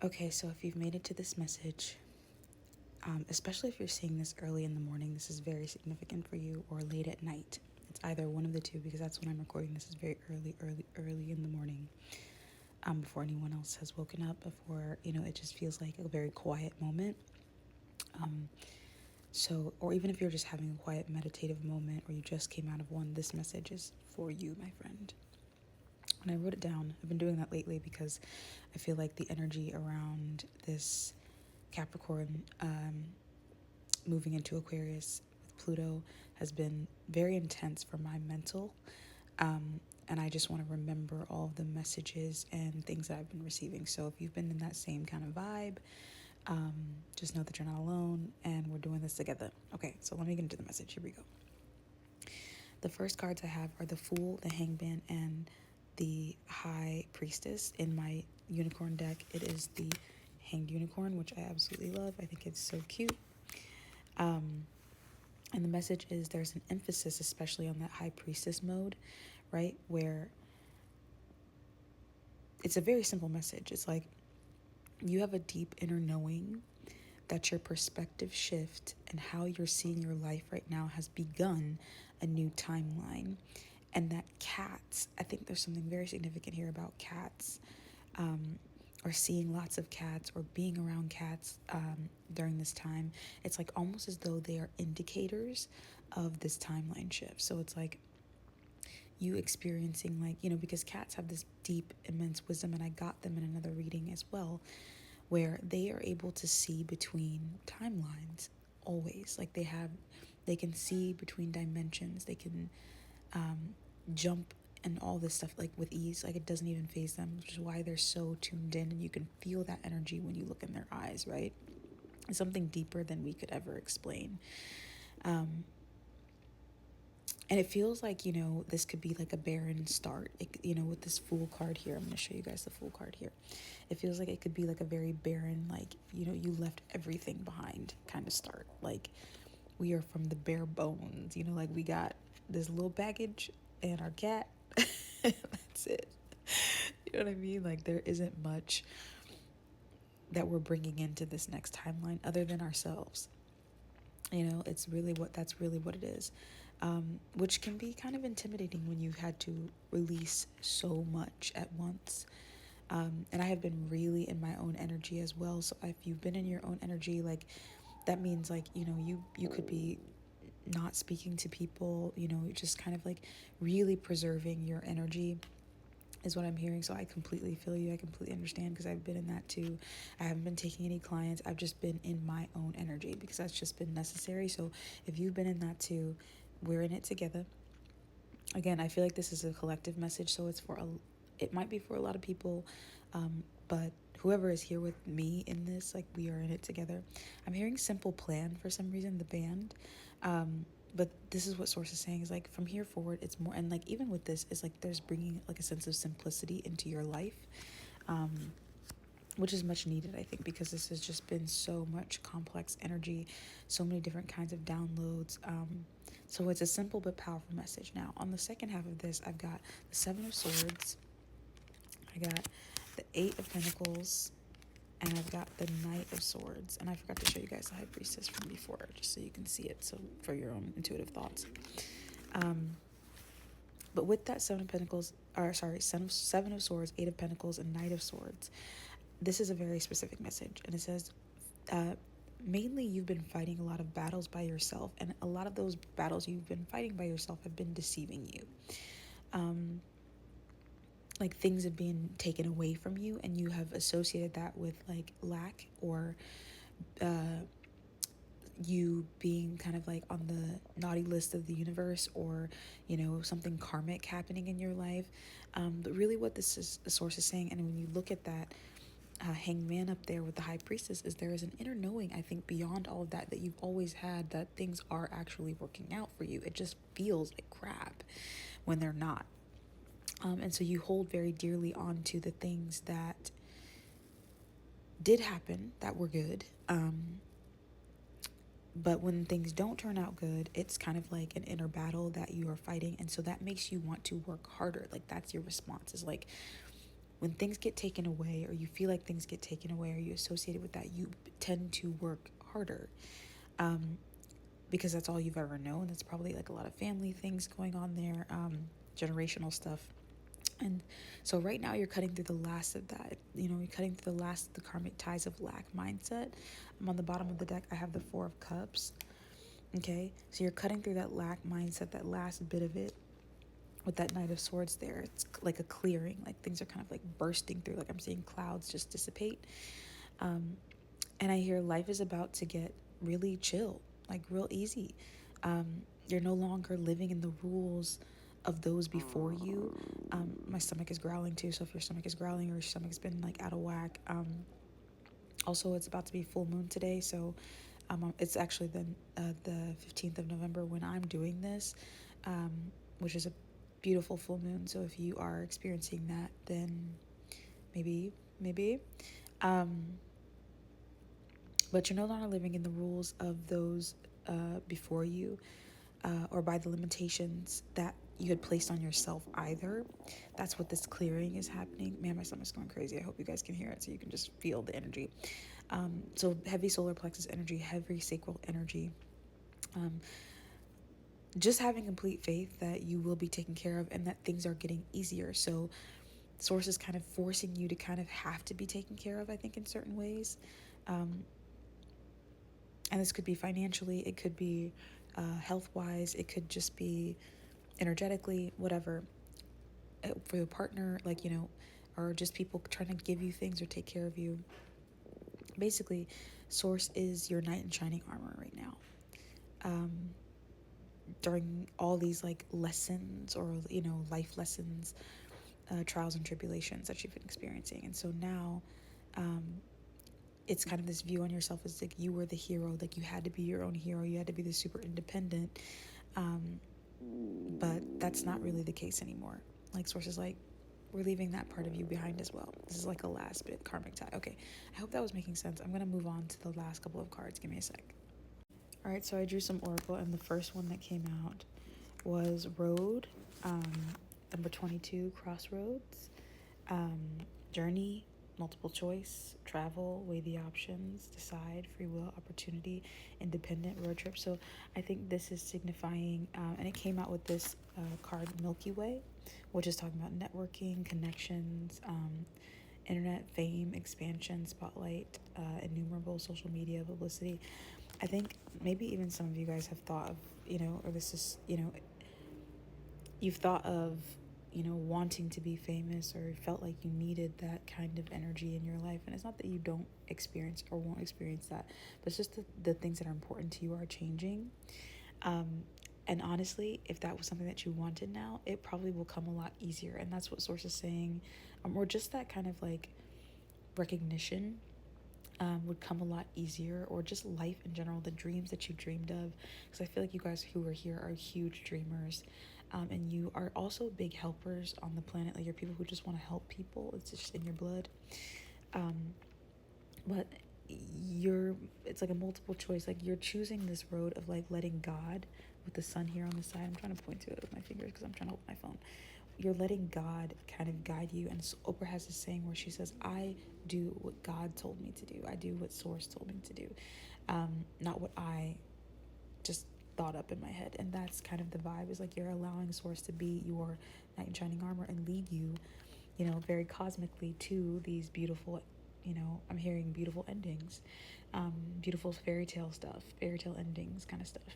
Okay, so if you've made it to this message, especially if you're seeing this early in the morning, this is very significant for you, or late at night. It's either one of the two because that's when I'm recording. This is very early in the morning, before anyone else has woken up, before, it just feels like a very quiet moment. So, or even if you're just having a quiet meditative moment or you just came out of one, this message is for you, my friend. And I wrote it down. I've been doing that lately because I feel like the energy around this Capricorn moving into Aquarius with Pluto has been very intense for my mental. And I just want to remember all of the messages and things that I've been receiving. So if you've been in that same kind of vibe, just know that you're not alone and we're doing this together. Okay, so let me get into the message. Here we go. The first cards I have are the Fool, the Hangman, and the High Priestess. In my unicorn deck, it is the Hanged Unicorn, which I absolutely love. I think it's so cute. And the message is there's an emphasis, especially on that High Priestess mode, right? Where it's a very simple message. It's like you have a deep inner knowing that your perspective shift and how you're seeing your life right now has begun a new timeline. And that cats, I think there's something very significant here about cats, or seeing lots of cats or being around cats during this time. It's like almost as though they are indicators of this timeline shift. So it's like you experiencing, like, because cats have this deep, immense wisdom, and I got them in another reading as well, where they are able to see between timelines always. Like they can see between dimensions. They can jump and all this stuff like with ease. Like it doesn't even faze them, which is why they're so tuned in, and you can feel that energy when you look in their eyes, right? It's something deeper than we could ever explain. And it feels like, this could be like a barren start. With this Fool card here, I'm going to show you guys the Fool card here. It feels like it could be like a very barren, like, you left everything behind kind of start. Like we are from the bare bones, like we got this little baggage and our cat. That's it. You know what I mean? Like there isn't much that we're bringing into this next timeline other than ourselves. It's really that's really what it is, which can be kind of intimidating when you've had to release so much at once. And I have been really in my own energy as well. So if you've been in your own energy, like that means like, you could be not speaking to people, just kind of like really preserving your energy is what I'm hearing. So I completely feel you. I completely understand because I've been in that too. I haven't been taking any clients. I've just been in my own energy because that's just been necessary. So if you've been in that too, we're in it together. Again, I feel like this is a collective message, so it might be for a lot of people, but whoever is here with me in this, like we are in it together. I'm hearing Simple Plan for some reason, the band, but this is what Source is saying is like from here forward, it's more, and like even with this, it's like there's bringing like a sense of simplicity into your life, which is much needed, I think, because this has just been so much complex energy, so many different kinds of downloads. So it's a simple but powerful message. Now, on the second half of this, I've got the Seven of Swords, I got the Eight of Pentacles, and I've got the Knight of Swords. And I forgot to show you guys the High Priestess from before, just so you can see it, so for your own intuitive thoughts. But with that Seven of Pentacles, or sorry, Seven of Swords, Eight of Pentacles, and Knight of Swords, this is a very specific message. And it says, mainly you've been fighting a lot of battles by yourself, and a lot of those battles you've been fighting by yourself have been deceiving you. Like things have been taken away from you, and you have associated that with like lack, or you being kind of like on the naughty list of the universe, or something karmic happening in your life. But really what this is, the Source is saying, and when you look at that hangman up there with the High Priestess, is there is an inner knowing, I think, beyond all of that, that you've always had, that things are actually working out for you. It just feels like crap when they're not. And so you hold very dearly on to the things that did happen that were good. But when things don't turn out good, it's kind of like an inner battle that you are fighting. And so that makes you want to work harder. Like that's your response, is like, when things get taken away, or you feel like things get taken away, or you associate it with that, you tend to work harder. Because that's all you've ever known. That's probably like a lot of family things going on there, generational stuff. And so right now you're cutting through the last of that. You know, you're cutting through the last of the karmic ties of lack mindset. I'm on the bottom of the deck. I have the Four of Cups. Okay, so you're cutting through that lack mindset, that last bit of it, with that Knight of Swords there. It's like a clearing, like things are kind of like bursting through, like I'm seeing clouds just dissipate. And I hear life is about to get really chill, like real easy. You're no longer living in the rules of those before you. My stomach is growling too, so if your stomach is growling or your stomach's been like out of whack, also it's about to be full moon today, so it's actually the 15th of November when I'm doing this, which is a beautiful full moon. So if you are experiencing that, then maybe. But you're no longer living in the rules of those before you, or by the limitations that you had placed on yourself either. That's what this clearing is happening. Man, my stomach's going crazy. I hope you guys can hear it so you can just feel the energy. So heavy solar plexus energy, heavy sacral energy. Just having complete faith that you will be taken care of and that things are getting easier. So source is kind of forcing you to kind of have to be taken care of, I think, in certain ways. And this could be financially, it could be health-wise, it could just be energetically, whatever. For your partner, like, you know, or just people trying to give you things or take care of you. Basically, source is your knight in shining armor right now. During all these like lessons, or, you know, life lessons, trials and tribulations that you've been experiencing. And so now it's kind of this view on yourself as like you were the hero, like you had to be your own hero, you had to be the super independent, but that's not really the case anymore. Like source is like, we're leaving that part of you behind as well. This is like a last bit karmic tie. Okay, I hope that was making sense. I'm gonna move on to the last couple of cards. Give me a sec. All right, so I drew some oracle, and the first one that came out was Road, number 22, Crossroads, Journey, multiple choice, travel, weigh the options, decide, free will, opportunity, independent, road trip. So I think this is signifying, and it came out with this card, Milky Way, which is talking about networking, connections, internet, fame, expansion, spotlight, innumerable social media, publicity. I think maybe even some of you guys have thought of, you know, or this is, you know, you've thought of, you know, wanting to be famous, or felt like you needed that kind of energy in your life. And it's not that you don't experience or won't experience that, but it's just the things that are important to you are changing. And honestly, if that was something that you wanted now, it probably will come a lot easier. And that's what Source is saying. Or just that kind of like recognition would come a lot easier, or just life in general, the dreams that you dreamed of. Because I feel like you guys who are here are huge dreamers, and you are also big helpers on the planet. Like, you're people who just want to help people. It's just in your blood. But it's like a multiple choice. Like, you're choosing this road of like letting God, with the sun here on the side, I'm trying to point to it with my fingers because I'm trying to hold my phone. You're letting God kind of guide you. And Oprah has this saying where she says, I do what God told me to do. I do what Source told me to do. Not what I just thought up in my head. And that's kind of the vibe, is like you're allowing Source to be your knight in shining armor and lead you, you know, very cosmically to these beautiful, you know, I'm hearing beautiful endings, beautiful fairy tale stuff, fairy tale endings kind of stuff.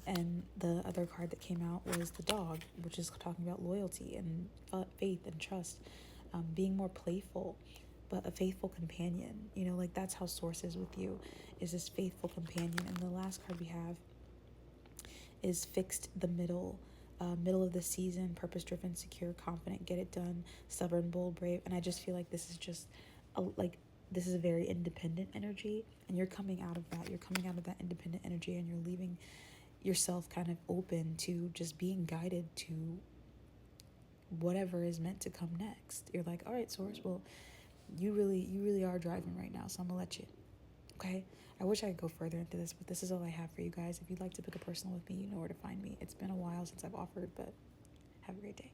And the other card that came out was the dog, which is talking about loyalty and faith and trust, being more playful, but a faithful companion. You know, like that's how Source is with you, is this faithful companion. And the last card we have is Fixed the Middle. Middle of the season, purpose-driven, secure, confident, get it done, stubborn, bold, brave. And I just feel like this is just this is a very independent energy, and you're coming out of that. You're coming out of that independent energy, and you're leaving yourself kind of open to just being guided to whatever is meant to come next. You're like, all right, Source, well, you really are driving right now, so I'm gonna let you. Okay? I wish I could go further into this, but this is all I have for you guys. If you'd like to book a personal with me, you know where to find me. It's been a while since I've offered, but have a great day.